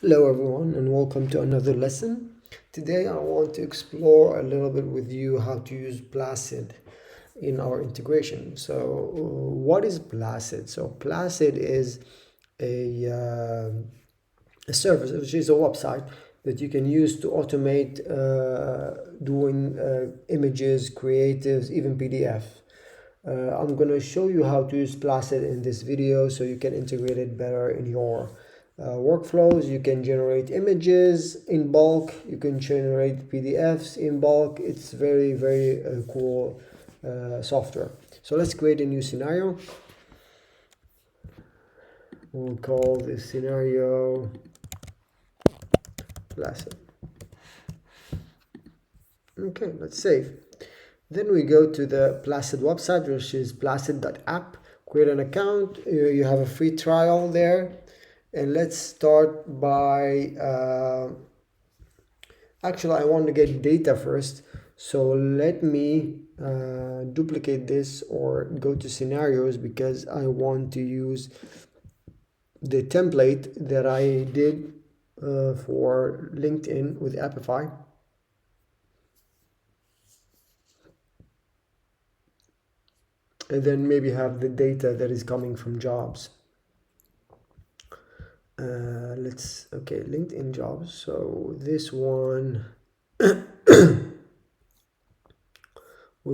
Hello everyone and welcome to another lesson. Today I want to explore a little bit with you how to use Placid in our integration. So what is Placid? So Placid is a service, which is a website that you can use to automate doing images, creatives, even PDF. I'm going to show you how to use Placid in this video so you can integrate it better in your workflows. You can generate images in bulk, you can generate PDFs in bulk. It's very cool software. So let's create a new scenario. We'll call this scenario Placid. Okay, let's save. Then we go to the Placid website, which is placid.app. Create an account. You have a free trial there. And let's start by, actually I want to get data first. So let me duplicate this or go to scenarios because I want to use the template that I did for LinkedIn with Appify. And then maybe have the data that is coming from jobs. Okay, LinkedIn jobs. So this one, we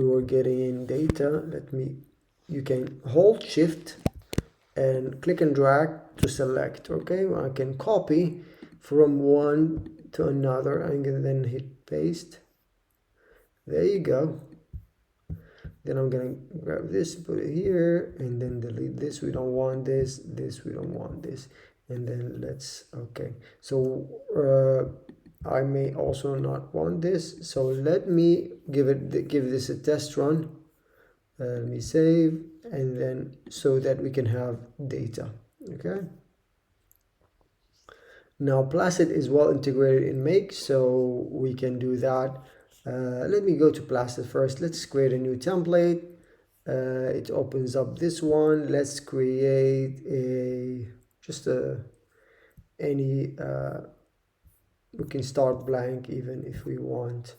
were getting in data. You can hold shift and click and drag to select. Okay, I can copy from one to another and then hit paste. There you go. Then I'm gonna grab this, put it here, and then delete this. We don't want this, we don't want this. And then okay. So I may also not want this. So let me give this a test run. Let me save, and then so that we can have data. Okay. Now Placid is well integrated in Make, so we can do that. Let me go to Placid first. Let's create a new template. It opens up this one. Let's create we can start blank even if we want.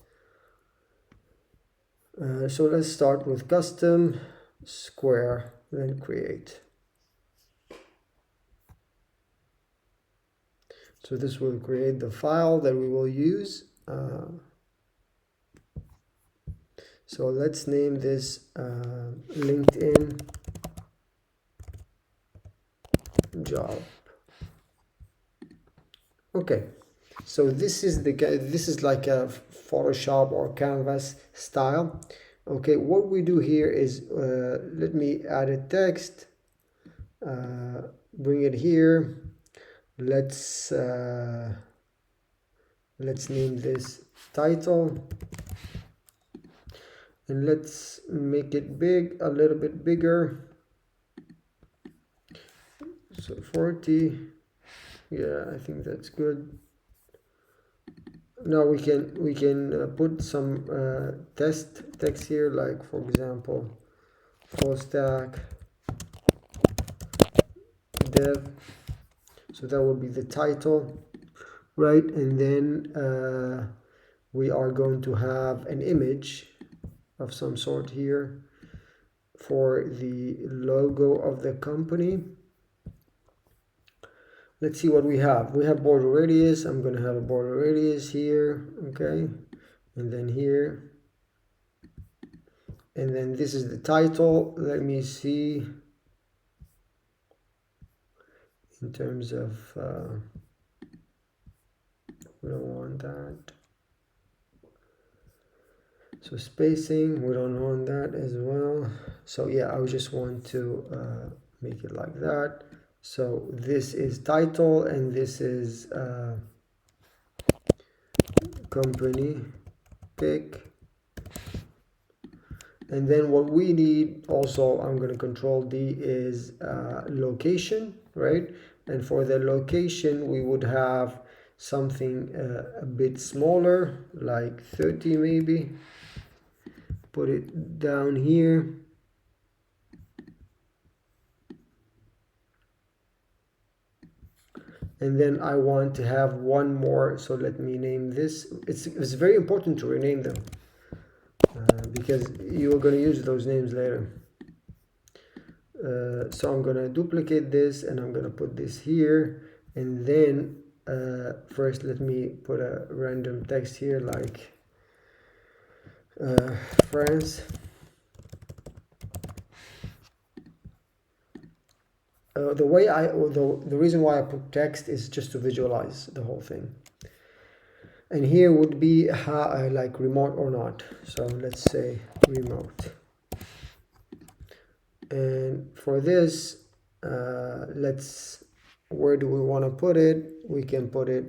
So let's start with custom square, then create. So this will create the file that we will use. So let's name this LinkedIn job. Okay, so this is like a Photoshop or Canvas style. Okay, what we do here is let me add a text, bring it here. Let's name this title, and let's make it big, a little bit bigger. So 40. Yeah, I think that's good. Now we can put some text here, like for example, full stack dev. So that will be the title, right? And then we are going to have an image of some sort here for the logo of the company. Let's see what we have. We have border radius. I'm going to have a border radius here, okay, and then here, and then this is the title. Let me see in terms of we don't want that. So spacing, we don't want that as well. So yeah, I just want to make it like that. So this is title and this is company pick. And then what we need also, I'm going to control D, is location, right? And for the location, we would have something a bit smaller, like 30 maybe. Put it down here. and then I want to have one more, so let me name this. It's very important to rename them because you are going to use those names later. So I'm going to duplicate this and I'm going to put this here, and then first let me put a random text here like France. The reason why I put text is just to visualize the whole thing. And here would be how I like remote or not. So let's say remote. And for this, where do we want to put it? We can put it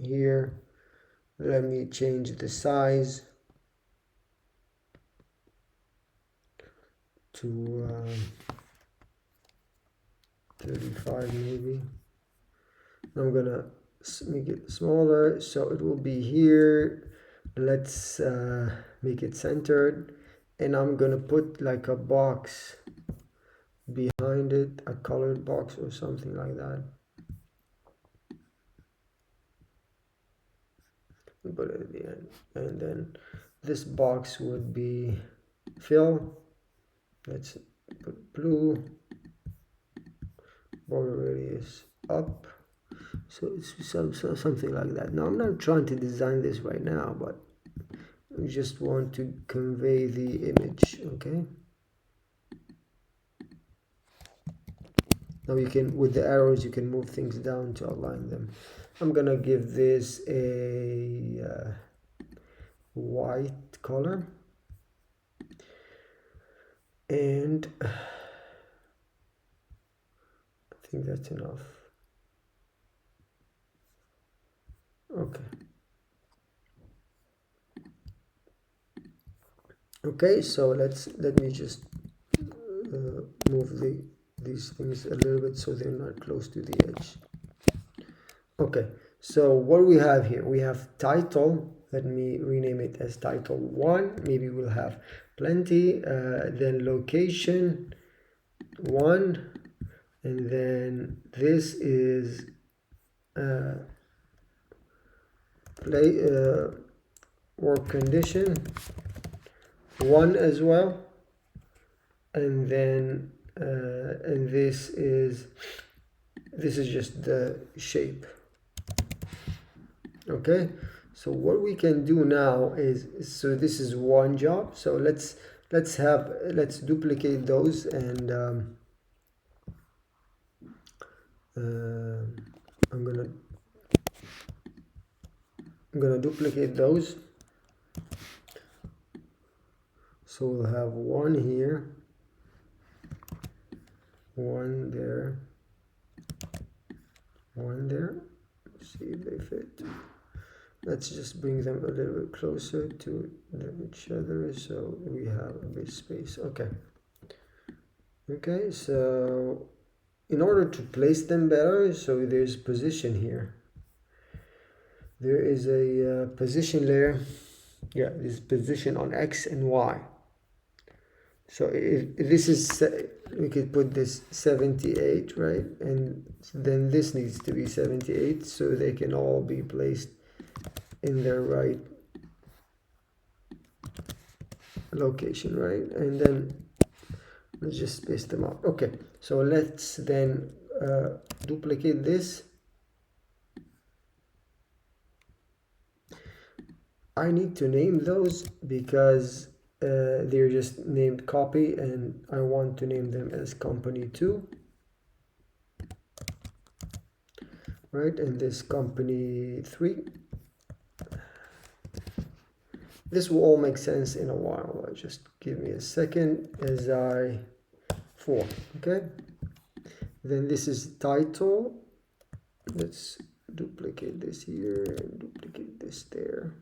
here. Let me change the size to 35 maybe. I'm gonna make it smaller, so it will be here. Let's make it centered, and I'm gonna put like a box behind it, a colored box or something like that. Put it at the end, and then this box would be fill. Let's put blue. Border radius up. So it's something like that. Now I'm not trying to design this right now, but I just want to convey the image. Okay. Now you can, with the arrows, you can move things down to align them. I'm gonna give this a white color, and I think that's enough. Okay. Okay, so let me just move these things a little bit so they're not close to the edge. Okay, so what we have here, we have title. Let me rename it as title 1. Maybe we'll have plenty. Then location 1, and then this is work condition 1 as well, and then and this is just the shape. Okay, so what we can do now is, so this is one job, so let's duplicate those, and I'm gonna duplicate those. So we'll have one here, one there, one there. Let's see if they fit. Let's just bring them a little bit closer to each other so we have a bit space. Okay. Okay, so in order to place them better, so there's position here. There is a position layer. Yeah, this position on X and Y. So if this is, we could put this 78, right? And then this needs to be 78, so they can all be placed in their right location, right? And then let's just space them out. Okay, so let's then duplicate this. I need to name those because they're just named copy, and I want to name them as company 2, right? And this company 3. This will all make sense in a while. Just give me a second as I 4. Okay, then this is title. Let's duplicate this here and duplicate this there.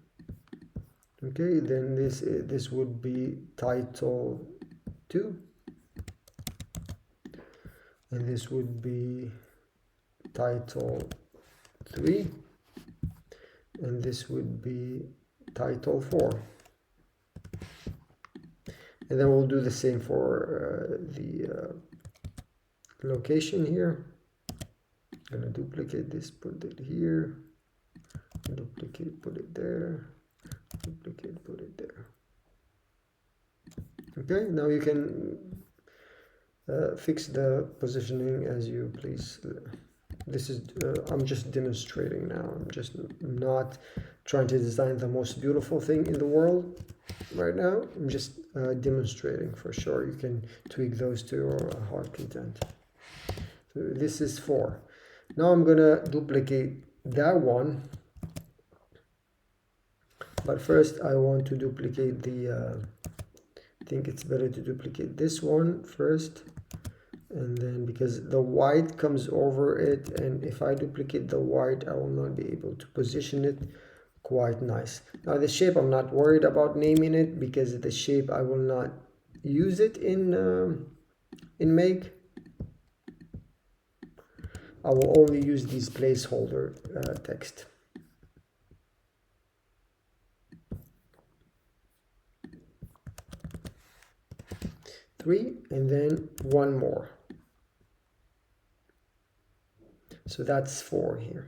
Okay, then this would be title 2, and this would be title 3, and this would be title 4. And then we'll do the same for the location here. gonna duplicate this, put it here, duplicate, put it there, duplicate, put it there. Okay, now you can fix the positioning as you please. This is I'm just demonstrating now. I'm just not trying to design the most beautiful thing in the world right now. I'm just demonstrating. For sure you can tweak those to your heart content. So this is 4. Now I'm gonna duplicate that one, but first I want to duplicate the I think it's better to duplicate this one first, and then because the white comes over it, and if I duplicate the white I will not be able to position it quite nice. Now the shape, I'm not worried about naming it because the shape I will not use it in make. I will only use these placeholder text. Three, and then one more. So that's 4 here.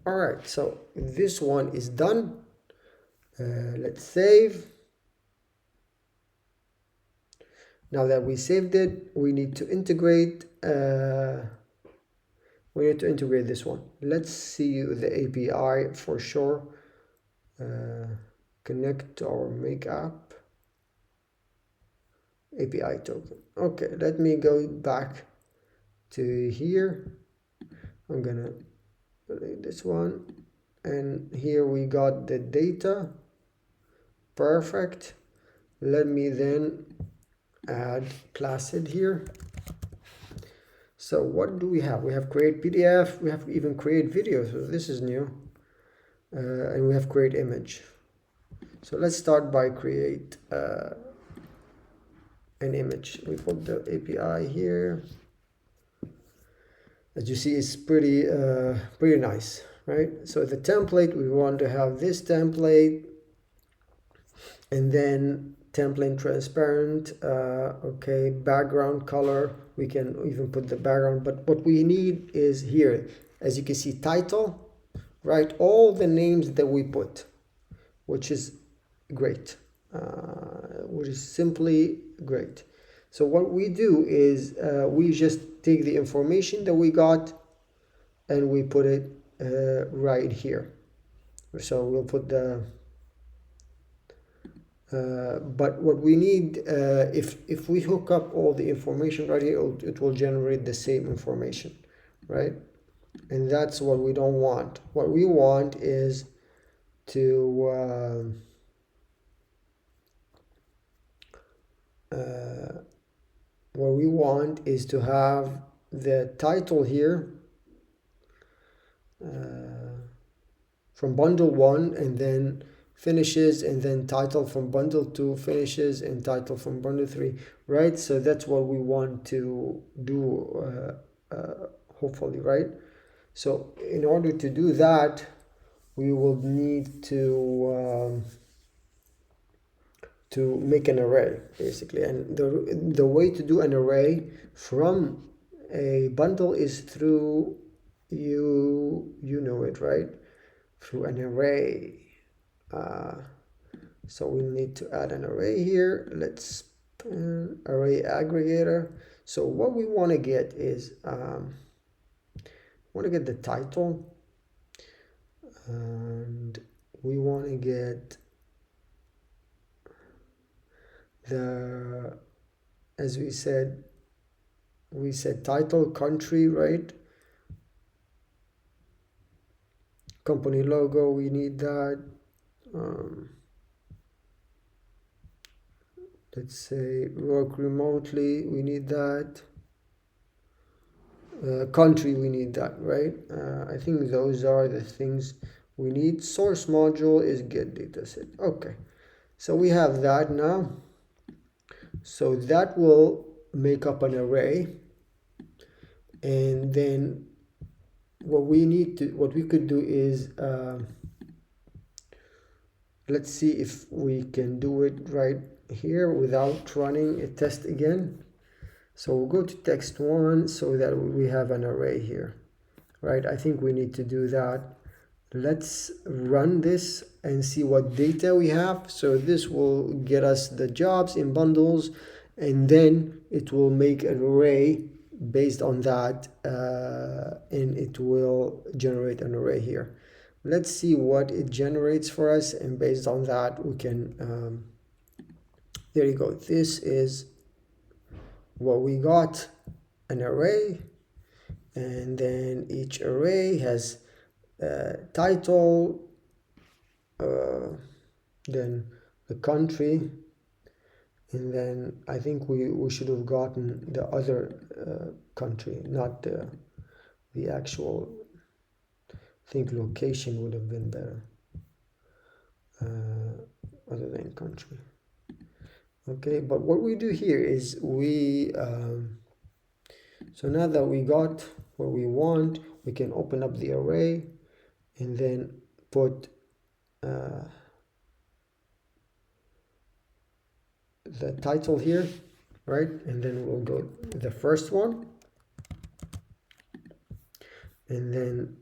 All right, so this one is done. Let's save. Now that we saved it, we need to integrate. We need to integrate this one. Let's see the API for sure. Connect our make app. API token. Okay, let me go back to here. I'm gonna delete this one, and here we got the data. Perfect. Let me then add Placid here. So what do we have? We have create PDF, we have even create video, so this is new, and we have create image. So let's start by create an image. We put the API here. As you see, it's pretty nice, right? So the template, we want to have this template, and then template transparent. Okay, background color, we can even put the background, but what we need is here, as you can see, title, right? All the names that we put, which is great, which is simply great. So what we do is we just take the information that we got and we put it right here. So we'll put the but what we need, if we hook up all the information right here, it will generate the same information, right? And that's what we don't want. What we want is to have the title here from bundle 1, and then finishes, and then title from bundle 2, finishes, and title from bundle 3, right? So that's what we want to do, hopefully, right? So in order to do that, we will need to make an array, basically. And the way to do an array from a bundle is through, you know it, right? Through an array. So we need to add an array here. Let's array aggregator. So what we want to get is want to get the title, and we want to get the, as we said title, country, right? Company logo, we need that. Let's say work remotely, we need that. Country, we need that, right? I think those are the things we need. Source module is get dataset. Okay, so we have that now. So that will make up an array, and then what we could do is let's see if we can do it right here without running a test again. So we'll go to text one so that we have an array here, right? I think we need to do that. Let's run this and see what data we have. So this will get us the jobs in bundles, and then it will make an array based on that, and it will generate an array here. Let's see what it generates for us, and based on that we can there you go. This is what we got, an array, and then each array has title, then the country, and then I think we should have gotten the other country, not the actual. I think location would have been better, other than country. Okay, but what we do here is we so now that we got what we want, we can open up the array and then put the title here, right? And then we'll go the first one, and then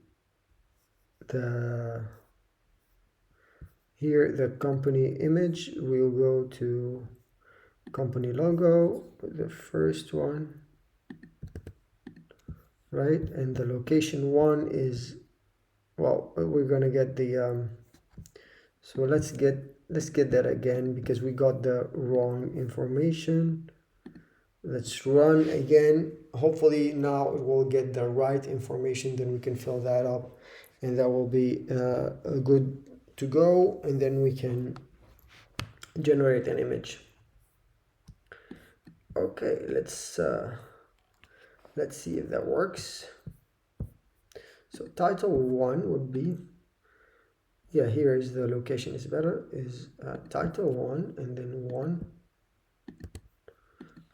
here the company image, we'll go to company logo, the first one, right? And the location one is, well, we're gonna get the so let's get that again because we got the wrong information. Let's run again. Hopefully now it will get the right information, then we can fill that up, and that will be good to go, and then we can generate an image. Okay, let's see if that works. So title one would be, yeah, here is the location is better, is title one, and then one.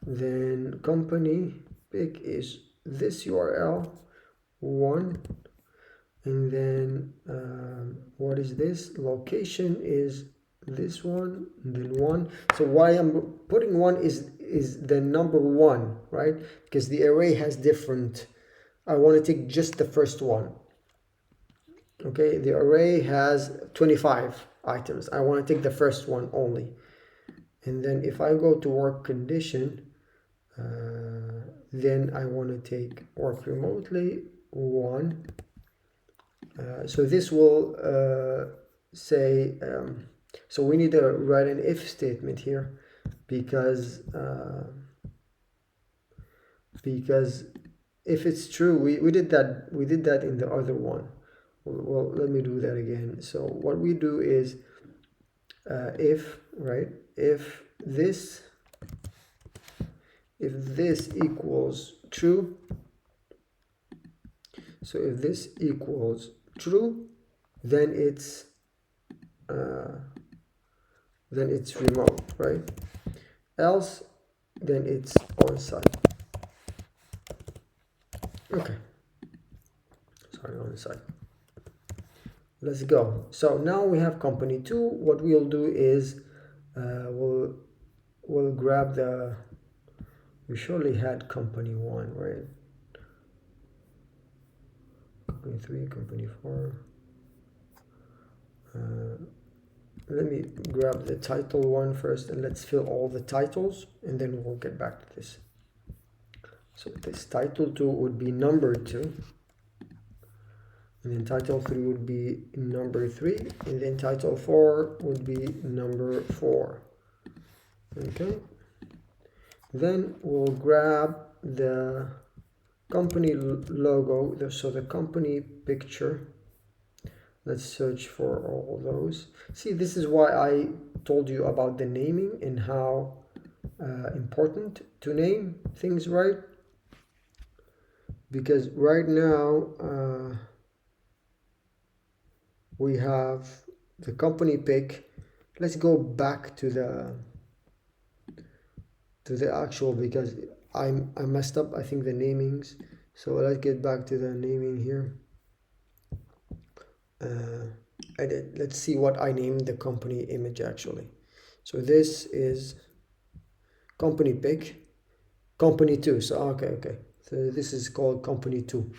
Then company pick is this URL one, and then what is this? Location is this one, and then one. So why I'm putting one is the number one, right? Because the array has different. I want to take just the first one. Okay, the array has 25 items. I want to take the first one only. And then if I go to work condition, then I want to take work remotely one. So this will say, so we need to write an if statement here because if it's true, we did that in the other one. Well, let me do that again. So what we do is if, right, if this equals true, so if this equals true, then it's remote, right? Else, then it's on site. Okay, sorry, on site. Let's go. So now we have company 2. What we'll do is we'll grab the, we surely had company 1, right? Company 3, company 4. Let me grab the title one first, and let's fill all the titles, and then we'll get back to this. So this title 2 would be number 2. And then title 3 would be number 3, and then title 4 would be number 4. Okay. Then we'll grab the company logo, so the company picture. Let's search for all those. See, this is why I told you about the naming and how important to name things right. Because right now, we have the company pick. Let's go back to the actual, because I messed up, I think, the namings. So let's get back to the naming here. Let's see what I named the company image actually. So this is company pick, Company 2. So okay. So this is called company 2.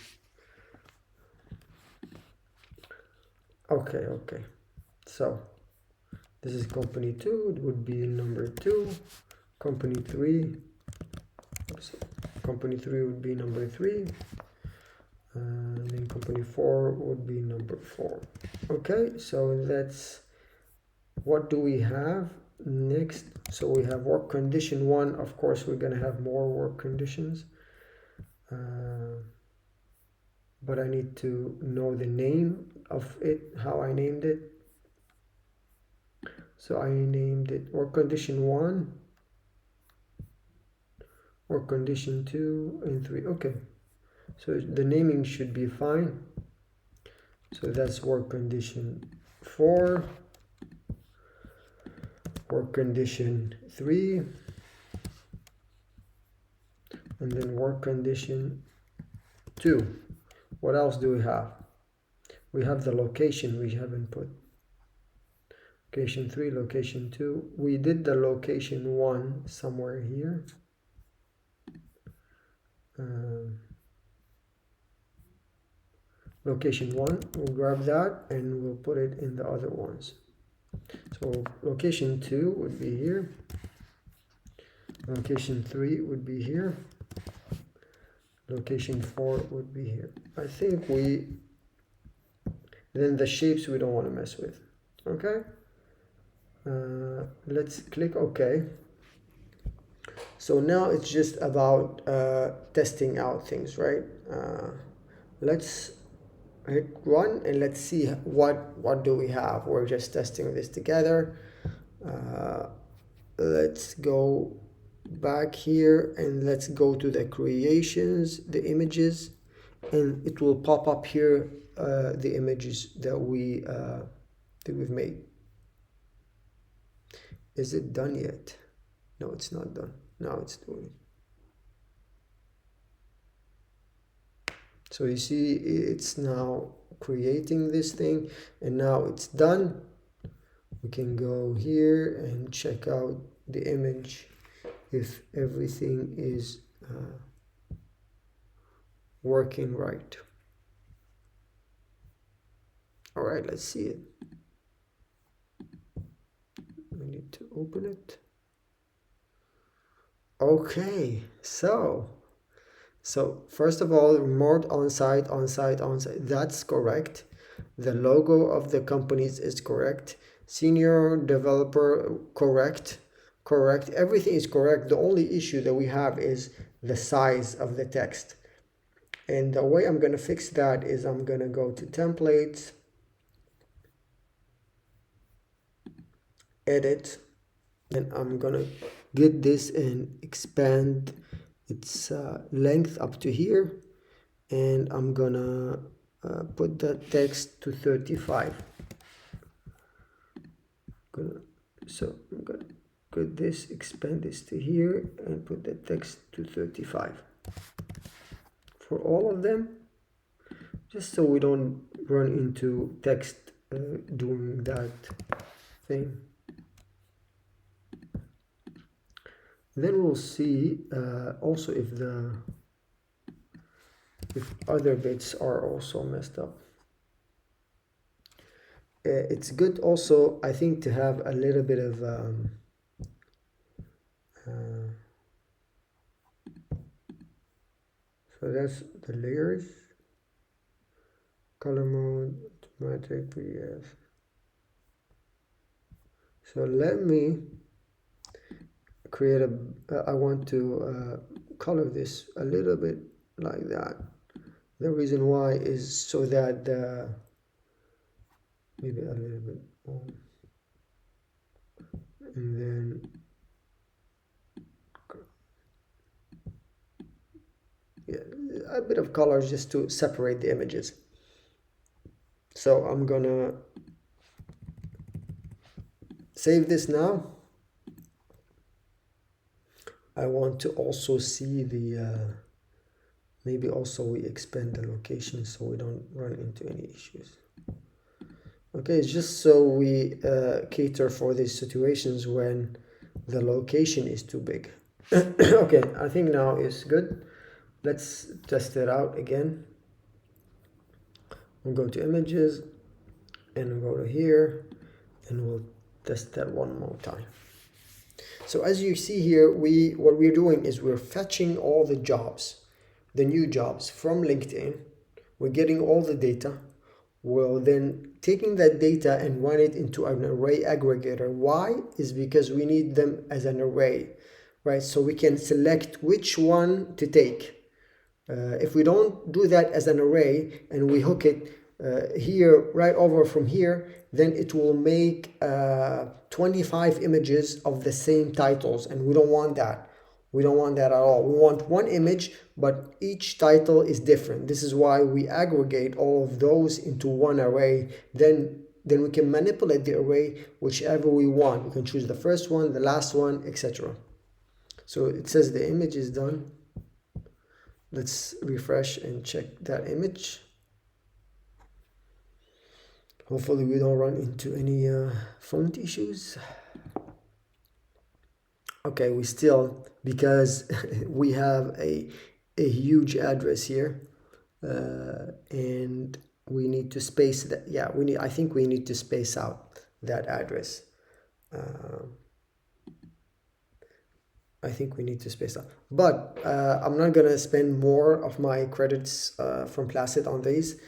Okay. So this is company 2. It would be number 2. Company 3. Oops. Company 3 would be number 3. And then company 4 would be number 4. Okay, so that's what do we have next. So we have work condition 1. Of course, we're going to have more work conditions. But I need to know the name of it, how I named it. So I named it work condition 1, work condition 2, and 3. Okay, so the naming should be fine. So that's work condition 4, work condition 3, and then work condition 2. What else do we have? We have the location we haven't put. Location 3, location 2. We did the location 1 somewhere here. Location 1, we'll grab that and we'll put it in the other ones. So location 2 would be here. Location 3 would be here. Location 4 would be here. I think then the shapes we don't want to mess with. Okay. Let's click OK. So now it's just about testing out things, right? Let's hit run and let's see what do we have. We're just testing this together. Let's go back here and let's go to the creations, the images, and it will pop up here the images that we've made. Is it done yet? No, it's not done. Now it's doing it. So you see it's now creating this thing and now it's done. We can go here and check out the image if everything is working right. All right, let's see it. We need to open it. Okay, so first of all, remote on-site, that's correct. The logo of the companies is correct. Senior developer, correct. Everything is correct. The only issue that we have is the size of the text. And the way I'm going to fix that is I'm going to go to templates, edit, and I'm going to get this and expand its length up to here, and I'm gonna put the text to 35. So I'm gonna put this, expand this to here, and put the text to 35 for all of them, just so we don't run into text doing that thing. Then we'll see also if other bits are also messed up. It's good also, I think, to have a little bit of so that's the layers, color mode, automatic PDF. So let me create I want to color this a little bit like that. The reason why is so that maybe a little bit more, and then yeah, a bit of colors just to separate the images. So I'm gonna save this now. I want to also see the maybe also we expand the location so we don't run into any issues. Okay, it's just so we cater for these situations when the location is too big. Okay, I think now is good. Let's test it out again. We'll go to images and we'll go to here and we'll test that one more time. So as you see here, what we're doing is we're fetching all the jobs, the new jobs from LinkedIn. We're getting all the data. We're then taking that data and run it into an array aggregator. Why? Is because we need them as an array, right? So we can select which one to take. If we don't do that as an array and we hook it here, right over from here, then it will make 25 images of the same titles, and we don't want that. We don't want that at all. We want one image, but each title is different. This is why we aggregate all of those into one array. Then we can manipulate the array whichever we want. We can choose the first one, the last one, etc. So it says the image is done. Let's refresh and check that image. Hopefully we don't run into any font issues. Okay, we still, because we have a huge address here, and we need to space that. Yeah, I think we need to space out that address. I think we need to space out, but I'm not gonna spend more of my credits from Placid on these.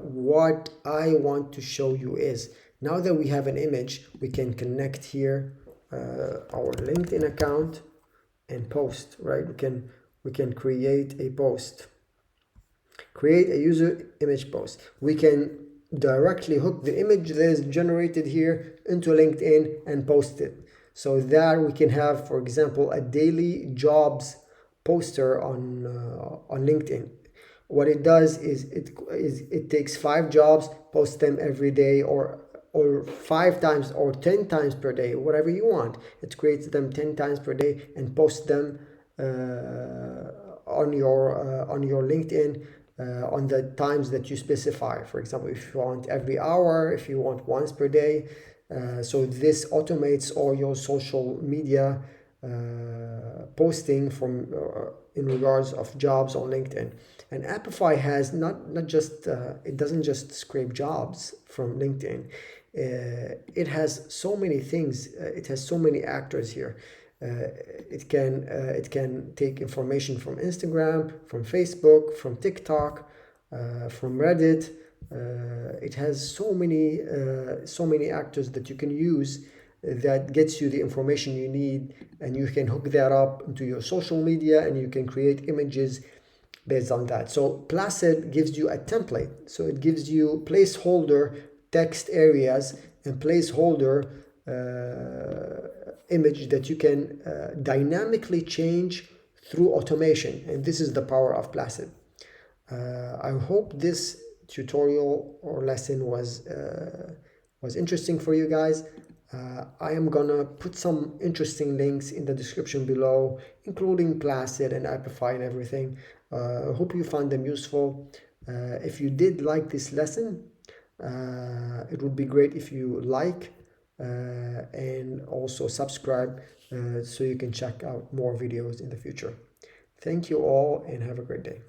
What I want to show you is, now that we have an image, we can connect here our LinkedIn account and post, right? We can create a post, create a user image post. We can directly hook the image that is generated here into LinkedIn and post it. So that we can have, for example, a daily jobs poster on LinkedIn. What it does is it takes 5 jobs, posts them every day, or 5 times or 10 times per day, whatever you want. It creates them 10 times per day and posts them on your LinkedIn on the times that you specify. For example, if you want every hour, if you want once per day. So this automates all your social media posting from in regards of jobs on LinkedIn. And Apify has not just it doesn't just scrape jobs from LinkedIn. It has so many things. It has so many actors here. It can take information from Instagram, from Facebook, from TikTok, from Reddit. It has so many actors that you can use that gets you the information you need, and you can hook that up into your social media and you can create images based on that. So Placid gives you a template. So it gives you placeholder text areas and placeholder image that you can dynamically change through automation. And this is the power of Placid. I hope this tutorial or lesson was interesting for you guys. I am gonna put some interesting links in the description below, including Placid and Apify and everything. I hope you found them useful. If you did like this lesson, it would be great if you like and also subscribe so you can check out more videos in the future. Thank you all and have a great day.